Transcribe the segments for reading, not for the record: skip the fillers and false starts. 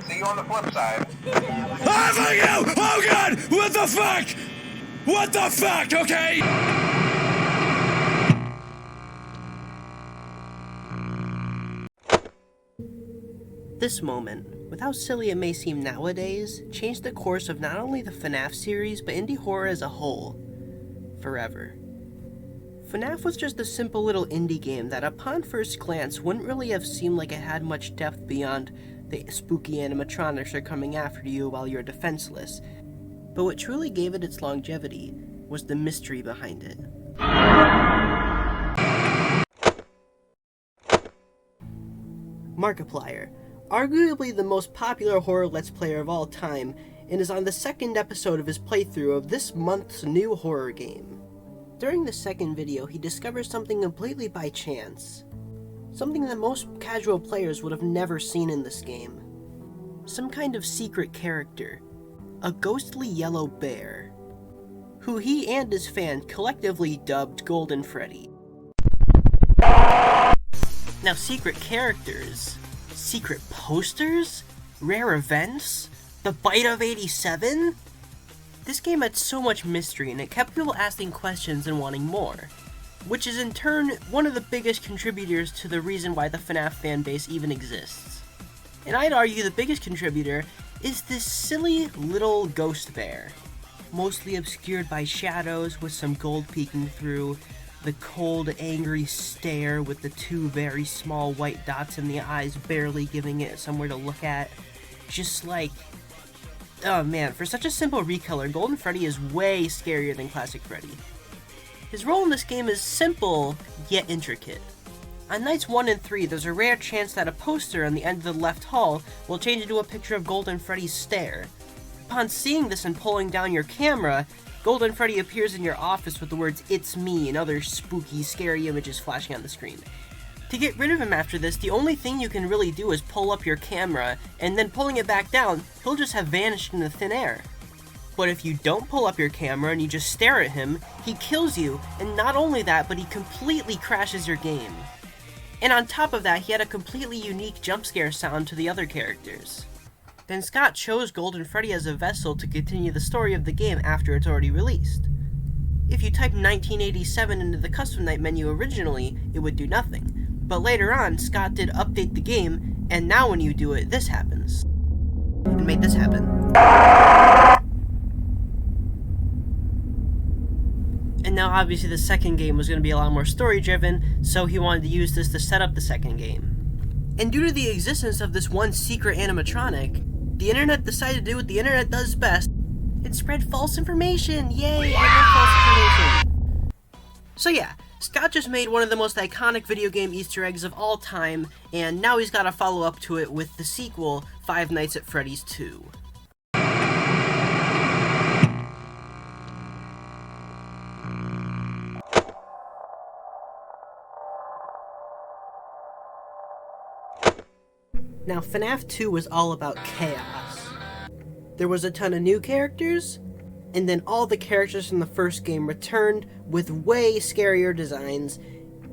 See you on the flip side. Ah, fuck you! Oh god! What the fuck? What the fuck, okay? This moment, with how silly it may seem nowadays, changed the course of not only the FNaF series, but indie horror as a whole. Forever. FNaF was just a simple little indie game that upon first glance wouldn't really have seemed like it had much depth beyond the spooky animatronics are coming after you while you're defenseless. But what truly gave it its longevity was the mystery behind it. Markiplier, arguably the most popular horror Let's Player of all time, and is on the second episode of his playthrough of this month's new horror game. During the second video, he discovers something completely by chance. Something that most casual players would have never seen in this game. Some kind of secret character. A ghostly yellow bear. Who he and his fan collectively dubbed Golden Freddy. Now, secret characters, secret posters, rare events, the bite of 87? This game had so much mystery and it kept people asking questions and wanting more, which is in turn one of the biggest contributors to the reason why the FNaF fanbase even exists. And I'd argue the biggest contributor is this silly little ghost bear, mostly obscured by shadows with some gold peeking through, the cold, angry stare with the two very small white dots in the eyes barely giving it somewhere to look at. Just like, oh man, for such a simple recolor, Golden Freddy is way scarier than Classic Freddy. His role in this game is simple, yet intricate. On nights 1 and 3, there's a rare chance that a poster on the end of the left hall will change into a picture of Golden Freddy's stare. Upon seeing this and pulling down your camera, Golden Freddy appears in your office with the words "It's me" and other spooky, scary images flashing on the screen. To get rid of him after this, the only thing you can really do is pull up your camera, and then pulling it back down, he'll just have vanished into thin air. But if you don't pull up your camera and you just stare at him, he kills you, and not only that, but he completely crashes your game. And on top of that, he had a completely unique jump scare sound to the other characters. Then Scott chose Golden Freddy as a vessel to continue the story of the game after it's already released. If you typed 1987 into the custom night menu originally, it would do nothing. But later on, Scott did update the game, and now when you do it, this happens. And made this happen. And now obviously the second game was going to be a lot more story driven, so he wanted to use this to set up the second game. And due to the existence of this one secret animatronic, the internet decided to do what the internet does best and spread false information. Yay, I love false information. So yeah, Scott just made one of the most iconic video game Easter eggs of all time, and now he's got to follow up to it with the sequel, Five Nights at Freddy's 2. Now, FNaF 2 was all about chaos. There was a ton of new characters, and then all the characters from the first game returned with way scarier designs,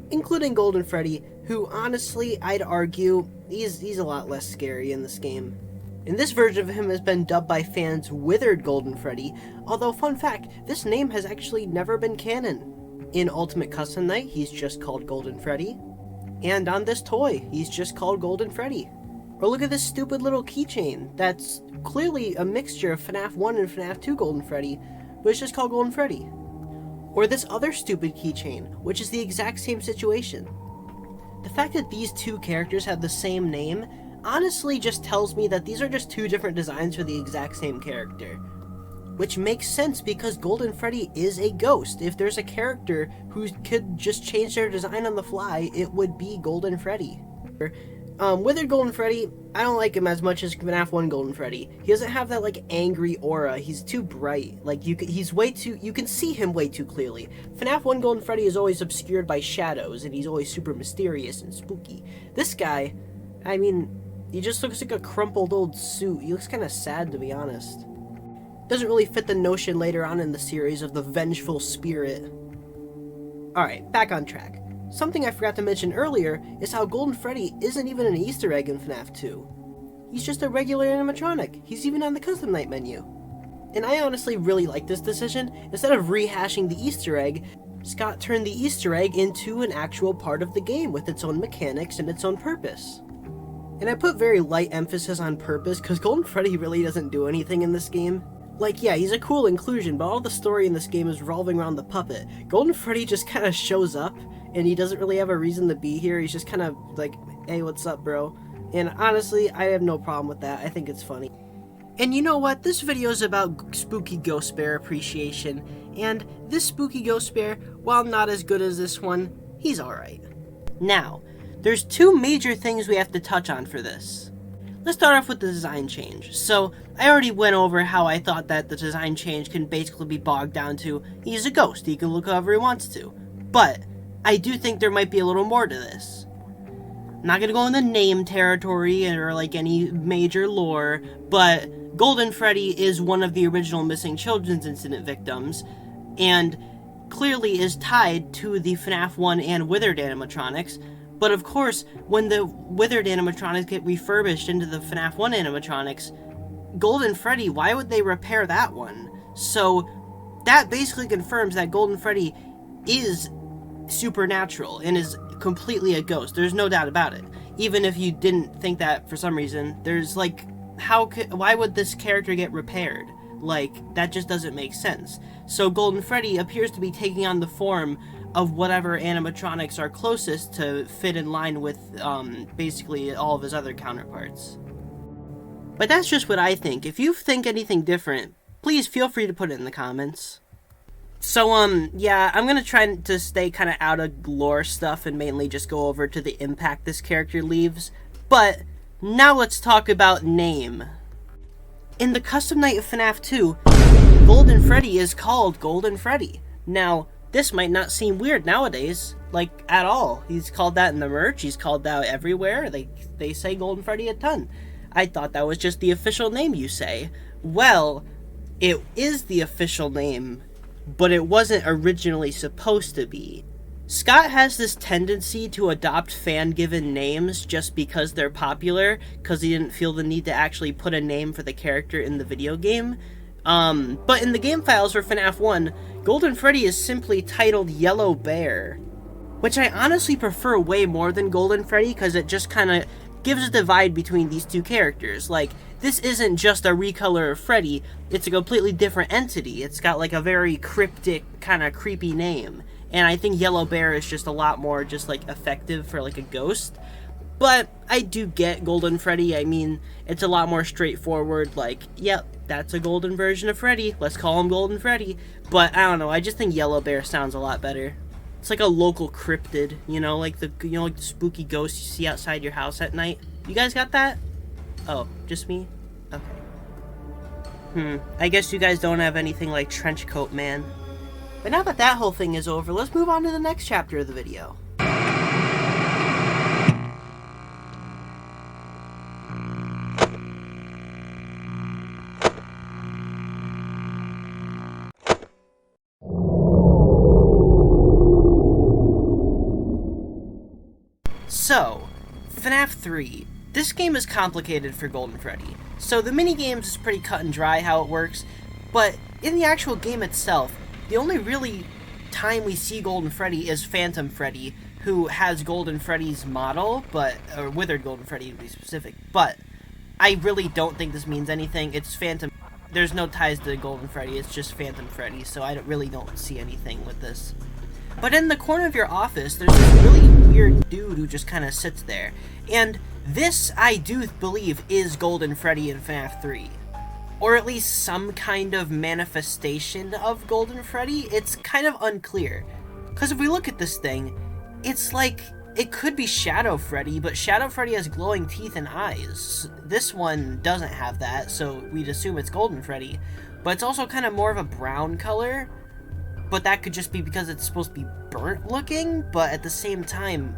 including Golden Freddy, who honestly, I'd argue, he's a lot less scary in this game. And this version of him has been dubbed by fans Withered Golden Freddy, although fun fact, this name has actually never been canon. In Ultimate Custom Night, he's just called Golden Freddy, and on this toy, he's just called Golden Freddy. Or look at this stupid little keychain that's clearly a mixture of FNaF 1 and FNaF 2 Golden Freddy, but it's just called Golden Freddy. Or this other stupid keychain, which is the exact same situation. The fact that these two characters have the same name honestly just tells me that these are just two different designs for the exact same character. Which makes sense because Golden Freddy is a ghost. If there's a character who could just change their design on the fly, it would be Golden Freddy. Withered Golden Freddy, I don't like him as much as FNaF 1 Golden Freddy. He doesn't have that, like, angry aura. He's too bright. Like, you can see him way too clearly. FNaF 1 Golden Freddy is always obscured by shadows, and he's always super mysterious and spooky. This guy, I mean, he just looks like a crumpled old suit. He looks kind of sad, to be honest. Doesn't really fit the notion later on in the series of the vengeful spirit. Alright, back on track. Something I forgot to mention earlier is how Golden Freddy isn't even an Easter egg in FNaF 2. He's just a regular animatronic. He's even on the custom night menu. And I honestly really like this decision. Instead of rehashing the Easter egg, Scott turned the Easter egg into an actual part of the game with its own mechanics and its own purpose. And I put very light emphasis on purpose because Golden Freddy really doesn't do anything in this game. Like, yeah, he's a cool inclusion, but all the story in this game is revolving around the puppet. Golden Freddy just kind of shows up, and he doesn't really have a reason to be here. He's just kind of like, hey, what's up, bro? And honestly, I have no problem with that. I think it's funny. And you know what? This video is about spooky ghost bear appreciation, and this spooky ghost bear, while not as good as this one, he's alright. Now, there's two major things we have to touch on for this. Let's start off with the design change. So, I already went over how I thought that the design change can basically be bogged down to, he's a ghost, he can look however he wants to. But, I do think there might be a little more to this. I'm not gonna go in the name territory or like any major lore, but Golden Freddy is one of the original missing children's incident victims, and clearly is tied to the FNaF 1 and Withered animatronics. But of course, when the Withered animatronics get refurbished into the FNaF 1 animatronics, Golden Freddy, why would they repair that one? So, that basically confirms that Golden Freddy is supernatural and is completely a ghost. There's no doubt about it. Even if you didn't think that for some reason, there's like, why would this character get repaired? Like, that just doesn't make sense. So Golden Freddy appears to be taking on the form of whatever animatronics are closest to fit in line with basically all of his other counterparts. But that's just what I think. If you think anything different, please feel free to put it in the comments. So, yeah, I'm gonna try to stay kind of out of lore stuff and mainly just go over to the impact this character leaves. But, now let's talk about name. In the custom night of FNaF 2, Golden Freddy is called Golden Freddy. Now, this might not seem weird nowadays, like, at all. He's called that in the merch, he's called that everywhere, they say Golden Freddy a ton. I thought that was just the official name you say. Well, it is the official name, but it wasn't originally supposed to be. Scott has this tendency to adopt fan-given names just because they're popular, because he didn't feel the need to actually put a name for the character in the video game. But in the game files for FNaF 1, Golden Freddy is simply titled Yellow Bear, which I honestly prefer way more than Golden Freddy, because it just kind of gives a divide between these two characters. Like, this isn't just a recolor of Freddy, it's a completely different entity. It's got like a very cryptic, kind of creepy name. And I think Yellow Bear is just a lot more just like effective for like a ghost. But I do get Golden Freddy. I mean, it's a lot more straightforward, like, yep, that's a golden version of Freddy, let's call him Golden Freddy. But I don't know, I just think Yellow Bear sounds a lot better. It's like a local cryptid, you know, like the spooky ghost you see outside your house at night. You guys got that? Oh, just me? Okay. I guess you guys don't have anything like Trenchcoat Man. But now that that whole thing is over, let's move on to the next chapter of the video. So, FNaF 3. This game is complicated for Golden Freddy. So the minigames is pretty cut and dry how it works, but in the actual game itself, the only really time we see Golden Freddy is Phantom Freddy, who has Golden Freddy's model, or Withered Golden Freddy to be specific, but I really don't think this means anything. It's Phantom. There's no ties to Golden Freddy, it's just Phantom Freddy, so I really don't see anything with this. But in the corner of your office, there's this really weird dude who just kind of sits there. And this, I do believe, is Golden Freddy in FNaF 3. Or at least some kind of manifestation of Golden Freddy. It's kind of unclear. Because if we look at this thing, it's like, it could be Shadow Freddy, but Shadow Freddy has glowing teeth and eyes. This one doesn't have that, so we'd assume it's Golden Freddy. But it's also kind of more of a brown color. But that could just be because it's supposed to be burnt looking, but at the same time,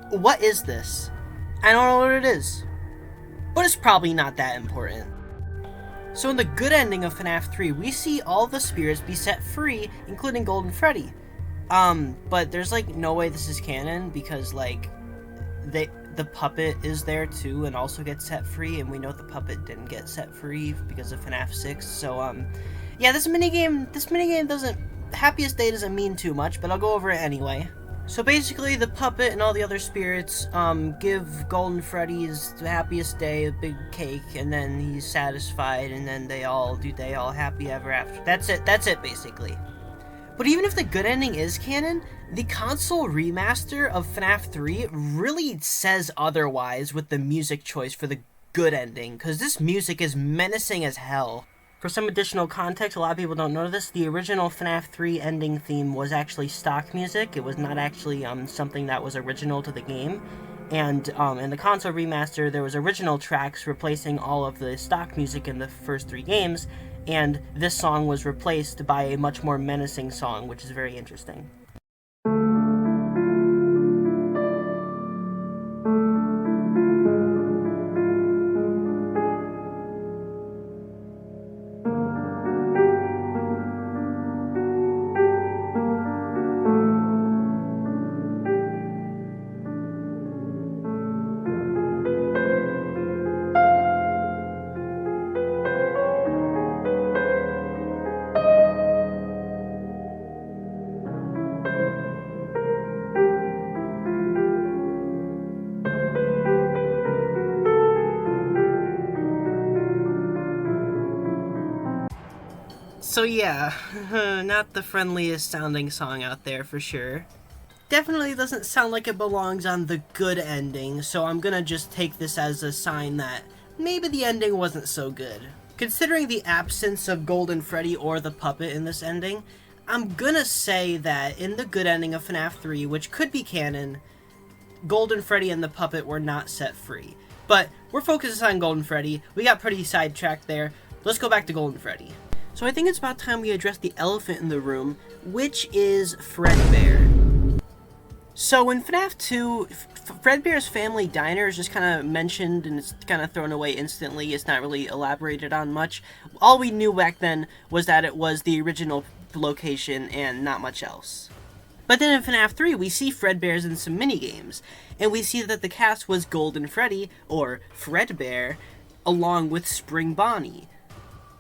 what is this? I don't know what it is. But it's probably not that important. So in the good ending of FNaF 3, we see all the spirits be set free, including Golden Freddy. But there's like no way this is canon, because like, the puppet is there too and also gets set free, and we know the puppet didn't get set free because of FNAF 6. So yeah, this minigame doesn't, happiest day doesn't mean too much, but I'll go over it anyway. So basically, the puppet and all the other spirits give Golden Freddy's the happiest day a big cake, and then he's satisfied, and then they all happy ever after. That's it basically. But even if the good ending is canon, the console remaster of FNAF 3 really says otherwise with the music choice for the good ending, because this music is menacing as hell. For some additional context, a lot of people don't know this, the original FNAF 3 ending theme was actually stock music. It was not actually something that was original to the game. And in the console remaster, there was original tracks replacing all of the stock music in the first 3 games, and this song was replaced by a much more menacing song, which is very interesting. So yeah, not the friendliest sounding song out there for sure. Definitely doesn't sound like it belongs on the good ending, so I'm gonna just take this as a sign that maybe the ending wasn't so good. Considering the absence of Golden Freddy or the puppet in this ending, I'm gonna say that in the good ending of FNAF 3, which could be canon, Golden Freddy and the puppet were not set free. But we're focused on Golden Freddy. We got pretty sidetracked there. Let's go back to Golden Freddy. So I think it's about time we address the elephant in the room, which is Fredbear. So in FNAF 2, Fredbear's family diner is just kind of mentioned and it's kind of thrown away instantly. It's not really elaborated on much. All we knew back then was that it was the original location and not much else. But then in FNAF 3, we see Fredbear's in some minigames, and we see that the cast was Golden Freddy, or Fredbear, along with Spring Bonnie.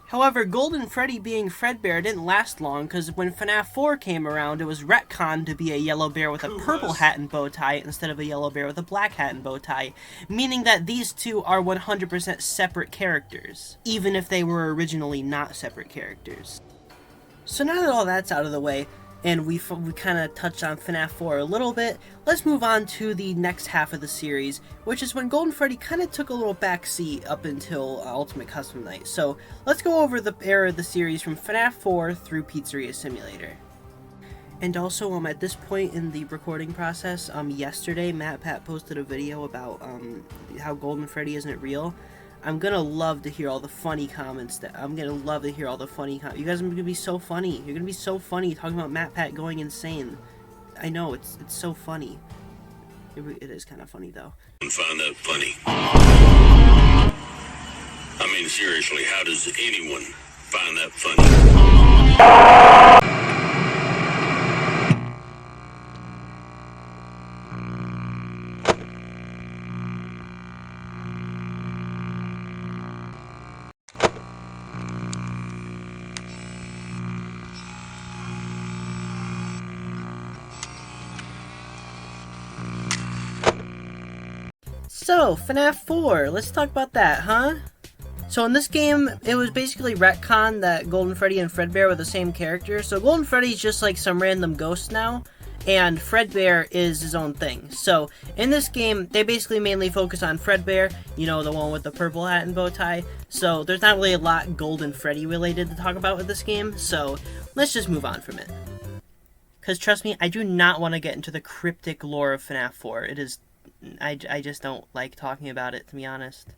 However, Golden Freddy being Fredbear didn't last long, because when FNAF 4 came around, it was retconned to be a yellow bear with a purple hat and bow tie instead of a yellow bear with a black hat and bow tie, meaning that these two are 100% separate characters, even if they were originally not separate characters. So now that all that's out of the way, and we kind of touched on FNAF 4 a little bit, let's move on to the next half of the series, which is when Golden Freddy kind of took a little backseat up until Ultimate Custom Night. So let's go over the era of the series from FNAF 4 through Pizzeria Simulator. And also, at this point in the recording process, yesterday MatPat posted a video about how Golden Freddy isn't real. I'm gonna love to hear all the funny comments. You guys are gonna be so funny. You're gonna be so funny talking about MatPat going insane. I know, it's so funny. It is kind of funny though. I find that funny. I mean, seriously, how does anyone find that funny? So, FNAF 4, let's talk about that, huh? So in this game, it was basically retcon that Golden Freddy and Fredbear were the same character. So Golden Freddy's just like some random ghost now, and Fredbear is his own thing. So in this game, they basically mainly focus on Fredbear, you know, the one with the purple hat and bow tie. So there's not really a lot Golden Freddy related to talk about with this game, so let's just move on from it. Because trust me, I do not want to get into the cryptic lore of FNAF 4. It is... I just don't like talking about it, to be honest.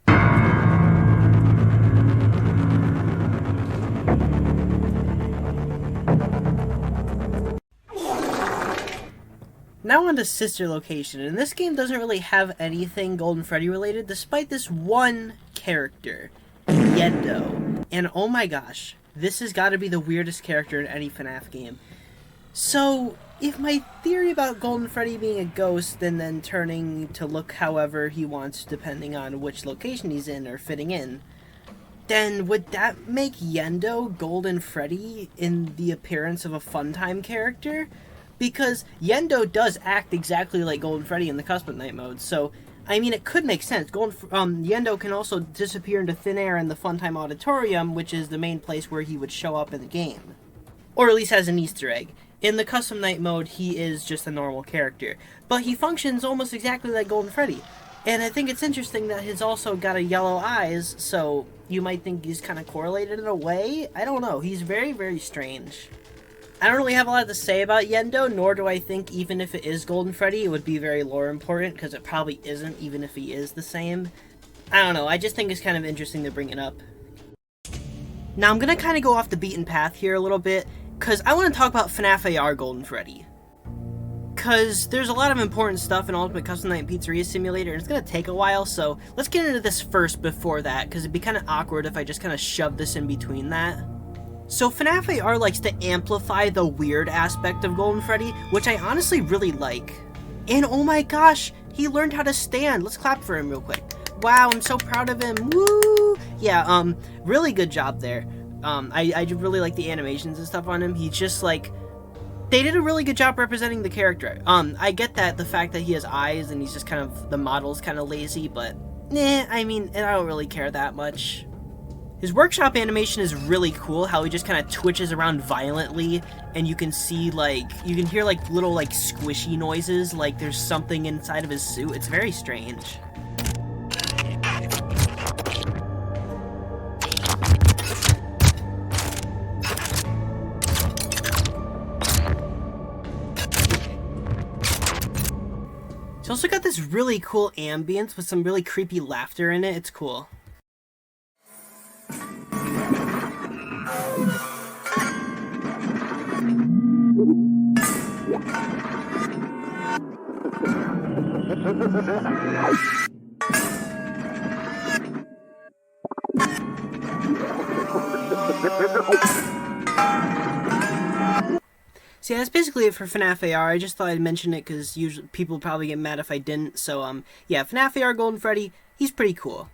Now on to Sister Location, and this game doesn't really have anything Golden Freddy related, despite this one character, Yendo. And oh my gosh, this has got to be the weirdest character in any FNAF game. So, if my theory about Golden Freddy being a ghost and then turning to look however he wants depending on which location he's in or fitting in, then would that make Yendo Golden Freddy in the appearance of a Funtime character? Because Yendo does act exactly like Golden Freddy in the Custom Night mode, so I mean it could make sense. Yendo can also disappear into thin air in the Funtime Auditorium, which is the main place where he would show up in the game. Or at least has an Easter egg. In the Custom Night mode, he is just a normal character. But he functions almost exactly like Golden Freddy. And I think it's interesting that he's also got a yellow eyes, so you might think he's kind of correlated in a way. I don't know. He's very, very strange. I don't really have a lot to say about Yendo, nor do I think even if it is Golden Freddy, it would be very lore important, because it probably isn't, even if he is the same. I don't know. I just think it's kind of interesting to bring it up. Now, I'm going to kind of go off the beaten path here a little bit, because I want to talk about FNaF AR Golden Freddy. Because there's a lot of important stuff in Ultimate Custom Night Pizzeria Simulator, and it's going to take a while, so let's get into this first before that, because it'd be kind of awkward if I just kind of shove this in between that. So FNaF AR likes to amplify the weird aspect of Golden Freddy, which I honestly really like. And oh my gosh, he learned how to stand. Let's clap for him real quick. Wow, I'm so proud of him. Woo! Yeah, really good job there. I really like the animations and stuff on him. He's just like, they did a really good job representing the character. I get that the fact that he has eyes and he's just kind of, the model's kind of lazy, but I mean, I don't really care that much. His workshop animation is really cool, how he just kind of twitches around violently, and you can see, like, you can hear, like, little, like, squishy noises, like there's something inside of his suit. It's very strange. It's also got this really cool ambience with some really creepy laughter in it. It's cool. So yeah, that's basically it for FNaF AR. I just thought I'd mention it because usually people probably get mad if I didn't. So yeah, FNaF AR Golden Freddy, he's pretty cool.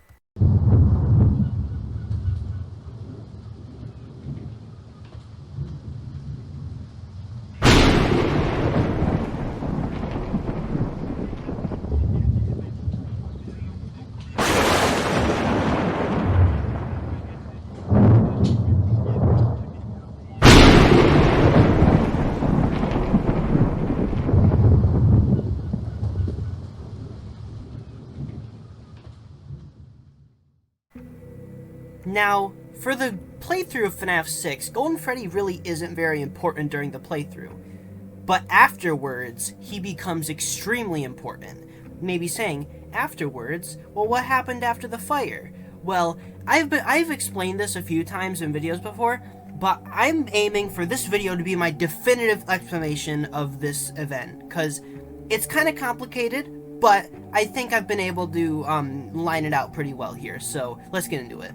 Now, for the playthrough of FNaF 6, Golden Freddy really isn't very important during the playthrough. But afterwards, he becomes extremely important. Maybe saying, afterwards? Well, what happened after the fire? Well, I've explained this a few times in videos before, but I'm aiming for this video to be my definitive explanation of this event, because it's kind of complicated, but I think I've been able to line it out pretty well here, so let's get into it.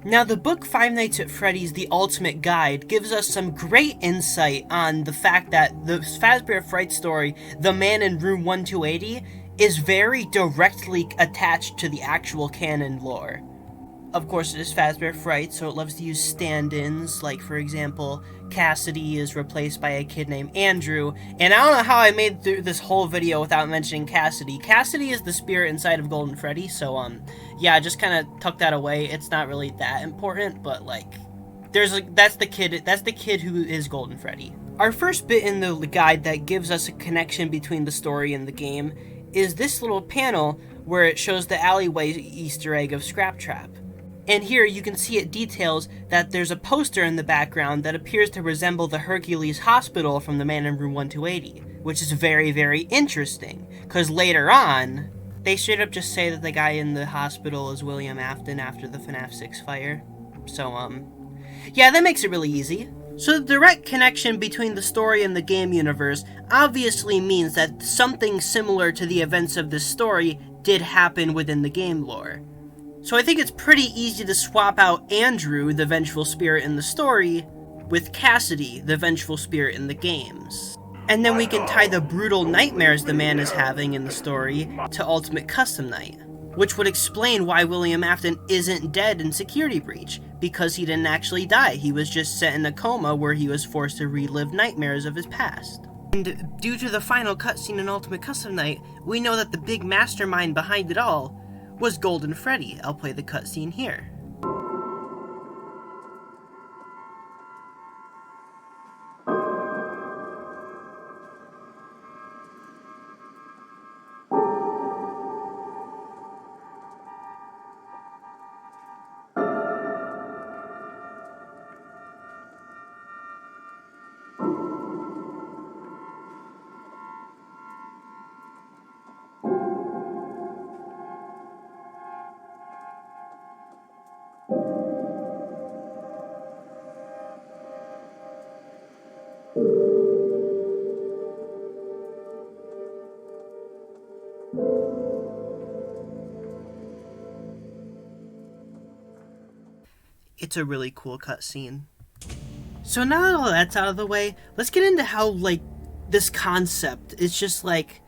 Now, the book Five Nights at Freddy's The Ultimate Guide gives us some great insight on the fact that the Fazbear Fright story, The Man in Room 1280, is very directly attached to the actual canon lore. Of course, it is Fazbear Fright, so it loves to use stand-ins, like, for example, Cassidy is replaced by a kid named Andrew, and I don't know how I made through this whole video without mentioning Cassidy. Cassidy is the spirit inside of Golden Freddy, so, yeah, just kind of tuck that away. It's not really that important, but, like, that's the kid who is Golden Freddy. Our first bit in the guide that gives us a connection between the story and the game is this little panel where it shows the alleyway Easter egg of Scrap Trap. And here you can see it details that there's a poster in the background that appears to resemble the Hercules Hospital from The Man in Room 1280, which is very, very interesting, because later on, they straight up just say that the guy in the hospital is William Afton after the FNaF 6 fire. So, yeah, that makes it really easy. So the direct connection between the story and the game universe obviously means that something similar to the events of this story did happen within the game lore. So I think it's pretty easy to swap out Andrew, the vengeful spirit in the story, with Cassidy, the vengeful spirit in the games. And then we can tie the brutal nightmares the man is having in the story to Ultimate Custom Night, which would explain why William Afton isn't dead in Security Breach, because he didn't actually die. He was just set in a coma where he was forced to relive nightmares of his past. And due to the final cutscene in Ultimate Custom Night, we know that the big mastermind behind it all was Golden Freddy. I'll play the cutscene here. It's a really cool cutscene. So now that all that's out of the way, let's get into how, like, this concept is just like,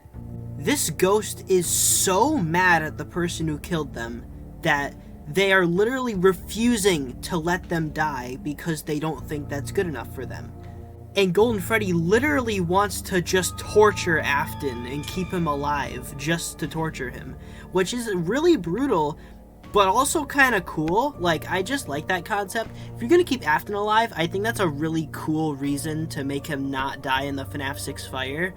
this ghost is so mad at the person who killed them that they are literally refusing to let them die because they don't think that's good enough for them. And Golden Freddy literally wants to just torture Afton and keep him alive just to torture him, which is really brutal, but also kind of cool. Like, I just like that concept. If you're gonna keep Afton alive, I think that's a really cool reason to make him not die in the FNaF 6 fire.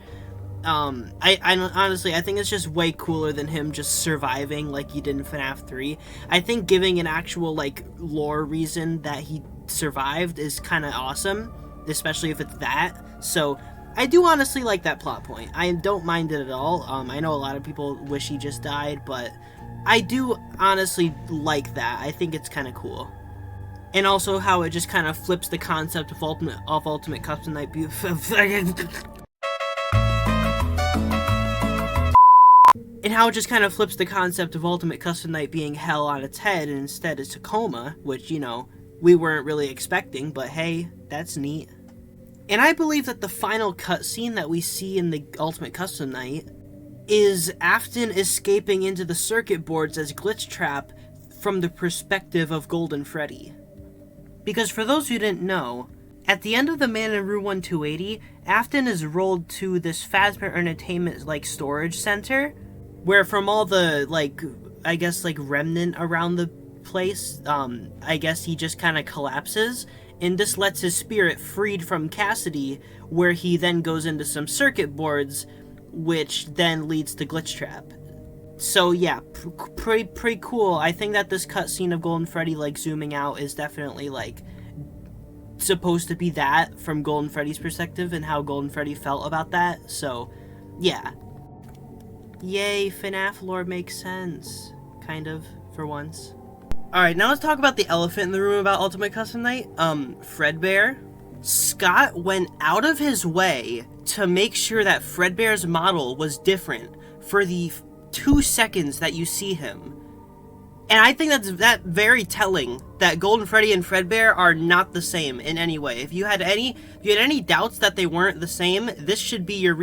I honestly, I think it's just way cooler than him just surviving like he did in FNaF 3. I think giving an actual, like, lore reason that he survived is kind of awesome, especially if it's that. So I do honestly like that plot point. I don't mind it at all. I know a lot of people wish he just died, but I do honestly like that. I think it's kind of cool. And also how it just kind of flips the concept of Ultimate Custom Night and how it just kind of flips the concept of Ultimate Custom Night being hell on its head, and instead it's Tacoma, which, you know, we weren't really expecting, but hey, that's neat. And I believe that the final cutscene that we see in the Ultimate Custom Night is Afton escaping into the circuit boards as Glitch Trap from the perspective of Golden Freddy. Because for those who didn't know, at the end of the Man in Room 1280, Afton is rolled to this Fazbear Entertainment, like, storage center, where from all the, like, I guess, like, remnant around the place, I guess he just kind of collapses, and this lets his spirit freed from Cassidy, where he then goes into some circuit boards, which then leads to Glitch Trap. So yeah, pretty cool. I think that this cutscene of Golden Freddy, like, zooming out is definitely, like, supposed to be that from Golden Freddy's perspective and how Golden Freddy felt about that. So yeah, yay, FNaF lore makes sense, kind of, for once. Alright, now let's talk about the elephant in the room about Ultimate Custom Night. Fredbear. Scott went out of his way to make sure that Fredbear's model was different for the 2 seconds that you see him. And I think that's very telling that Golden Freddy and Fredbear are not the same in any way. If you had any doubts that they weren't the same, this should be your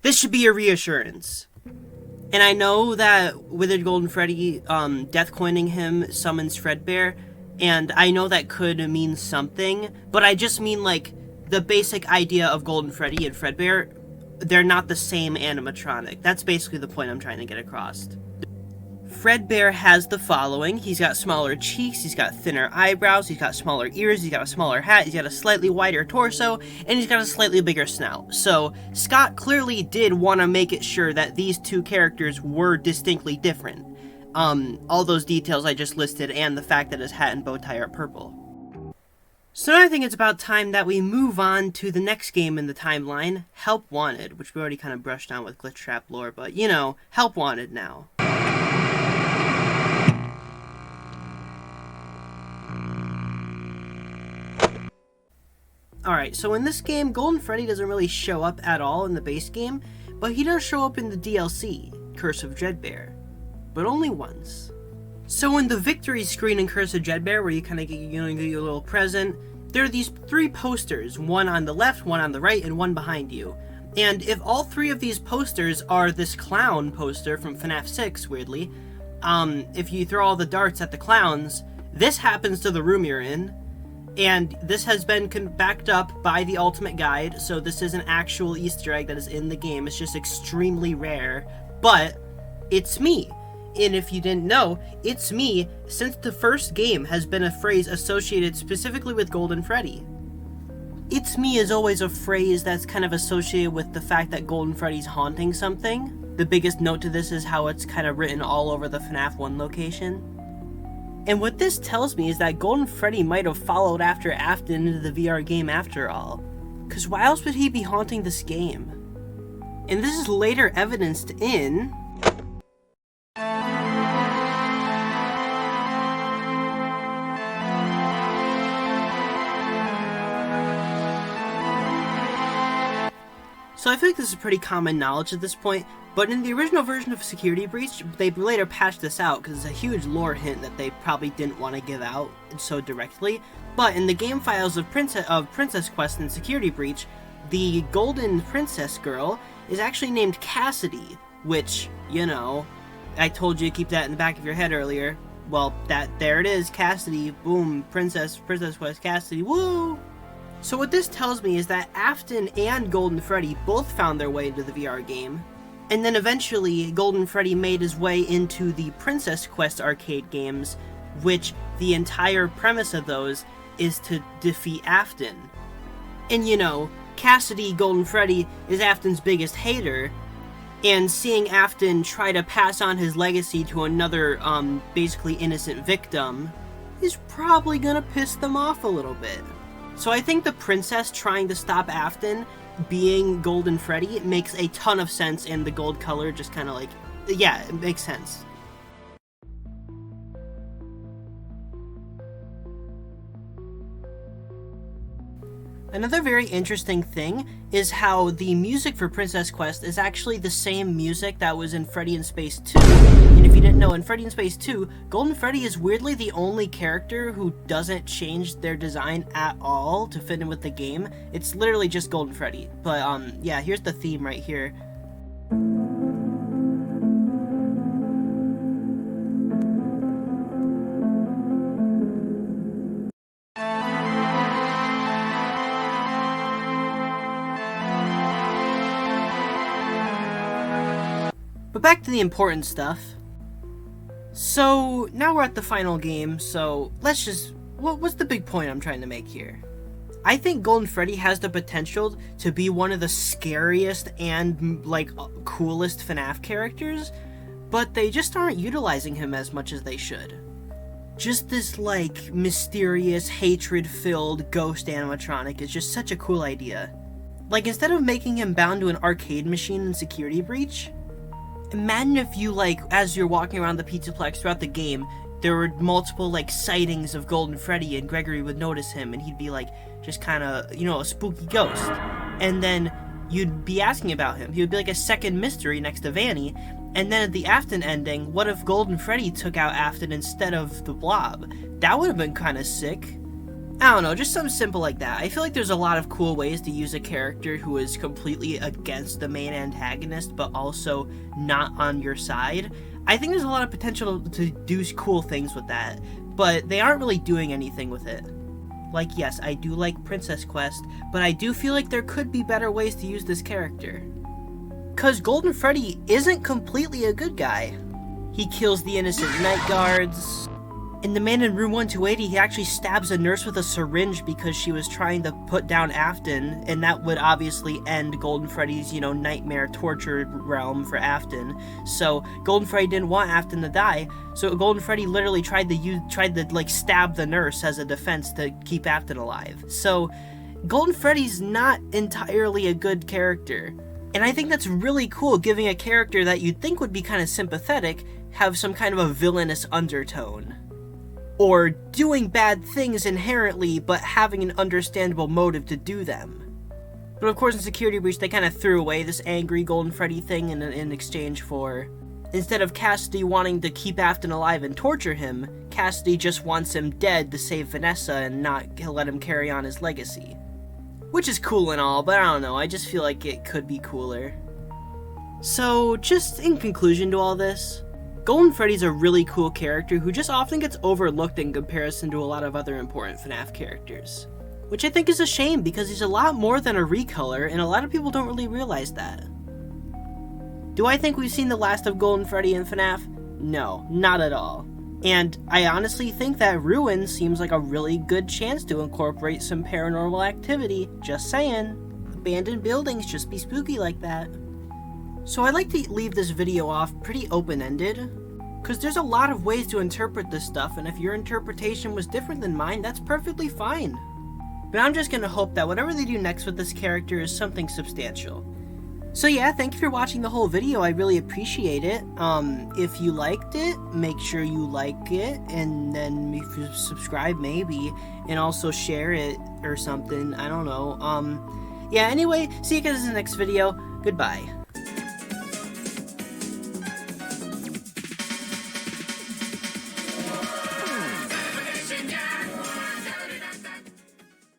This should be your reassurance. And I know that Withered Golden Freddy, death coining him summons Fredbear, and I know that could mean something, but I just mean, like, the basic idea of Golden Freddy and Fredbear, they're not the same animatronic. That's basically the point I'm trying to get across. Fredbear has the following. He's got smaller cheeks, he's got thinner eyebrows, he's got smaller ears, he's got a smaller hat, he's got a slightly wider torso, and he's got a slightly bigger snout. So, Scott clearly did want to make it sure that these two characters were distinctly different. All those details I just listed, and the fact that his hat and bow tie are purple. So now I think it's about time that we move on to the next game in the timeline, Help Wanted, which we already kind of brushed on with Glitch Trap lore, but, you know, Help Wanted now. Alright, so in this game, Golden Freddy doesn't really show up at all in the base game, but he does show up in the DLC, Curse of Dreadbear, but only once. So in the victory screen in Curse of Dreadbear, where you kind of get, get your little present, there are these 3 posters, one on the left, one on the right, and one behind you. And if all 3 of these posters are this clown poster from FNaF 6, weirdly, if you throw all the darts at the clowns, this happens to the room you're in. And this has been backed up by the Ultimate Guide, so this is an actual Easter egg that is in the game. It's just extremely rare, but it's me. And if you didn't know, it's me since the first game has been a phrase associated specifically with Golden Freddy. It's me is always a phrase that's kind of associated with the fact that Golden Freddy's haunting something. The biggest note to this is how it's kind of written all over the FNaF 1 location. And what this tells me is that Golden Freddy might have followed after Afton into the VR game after all. Cause why else would he be haunting this game? And this is later evidenced in... So I feel like this is pretty common knowledge at this point, but in the original version of Security Breach, they later patched this out because it's a huge lore hint that they probably didn't want to give out so directly. But in the game files of Princess Quest and Security Breach, the golden princess girl is actually named Cassidy, which, you know, I told you to keep that in the back of your head earlier. Well, there it is, Cassidy, boom, Princess Quest Cassidy, woo! So what this tells me is that Afton and Golden Freddy both found their way into the VR game, and then eventually Golden Freddy made his way into the Princess Quest arcade games, which the entire premise of those is to defeat Afton. And you know, Cassidy, Golden Freddy, is Afton's biggest hater, and seeing Afton try to pass on his legacy to another, basically innocent victim, is probably gonna piss them off a little bit. So I think the princess trying to stop Afton being Golden Freddy makes a ton of sense, and the gold color just kind of like, yeah, it makes sense. Another very interesting thing is how the music for Princess Quest is actually the same music that was in Freddy in Space 2. And if you didn't know, in Freddy in Space 2, Golden Freddy is weirdly the only character who doesn't change their design at all to fit in with the game. It's literally just Golden Freddy. But yeah, here's the theme right here. But back to the important stuff. So, now we're at the final game, so let's just... What's the big point I'm trying to make here? I think Golden Freddy has the potential to be one of the scariest and, like, coolest FNaF characters, but they just aren't utilizing him as much as they should. Just this, like, mysterious, hatred-filled ghost animatronic is just such a cool idea. Like, instead of making him bound to an arcade machine in Security Breach, imagine if you, like, as you're walking around the Pizzaplex throughout the game, there were multiple, like, sightings of Golden Freddy, and Gregory would notice him, and he'd be, like, just kind of, you know, a spooky ghost. And then you'd be asking about him. He would be, like, a second mystery next to Vanny. And then at the Afton ending, what if Golden Freddy took out Afton instead of the Blob? That would have been kind of sick. I don't know, just something simple like that. I feel like there's a lot of cool ways to use a character who is completely against the main antagonist, but also not on your side. I think there's a lot of potential to do cool things with that, but they aren't really doing anything with it. Like, yes, I do like Princess Quest, but I do feel like there could be better ways to use this character. 'Cause Golden Freddy isn't completely a good guy. He kills the innocent night guards. In The Man in Room 1280, he actually stabs a nurse with a syringe because she was trying to put down Afton, and that would obviously end Golden Freddy's, you know, nightmare torture realm for Afton. So Golden Freddy didn't want Afton to die, so Golden Freddy literally tried to like stab the nurse as a defense to keep Afton alive. So Golden Freddy's not entirely a good character. And I think that's really cool, giving a character that you'd think would be kind of sympathetic have some kind of a villainous undertone. Or doing bad things inherently, but having an understandable motive to do them. But of course in Security Breach they kind of threw away this angry Golden Freddy thing in exchange for Instead of Cassidy wanting to keep Afton alive and torture him, Cassidy just wants him dead to save Vanessa and not let him carry on his legacy. Which is cool and all, but I don't know, I just feel like it could be cooler. So, just in conclusion to all this, Golden Freddy's a really cool character who just often gets overlooked in comparison to a lot of other important FNaF characters. Which I think is a shame because he's a lot more than a recolor, and a lot of people don't really realize that. Do I think we've seen the last of Golden Freddy in FNaF? No, not at all. And I honestly think that Ruin seems like a really good chance to incorporate some paranormal activity, just saying. Abandoned buildings just be spooky like that. So I'd like to leave this video off pretty open-ended, because there's a lot of ways to interpret this stuff, and if your interpretation was different than mine, that's perfectly fine. But I'm just gonna hope that whatever they do next with this character is something substantial. So yeah, thank you for watching the whole video, I really appreciate it. If you liked it, make sure you like it, and then if you subscribe maybe, and also share it or something, I don't know. Yeah, anyway, see you guys in the next video, goodbye.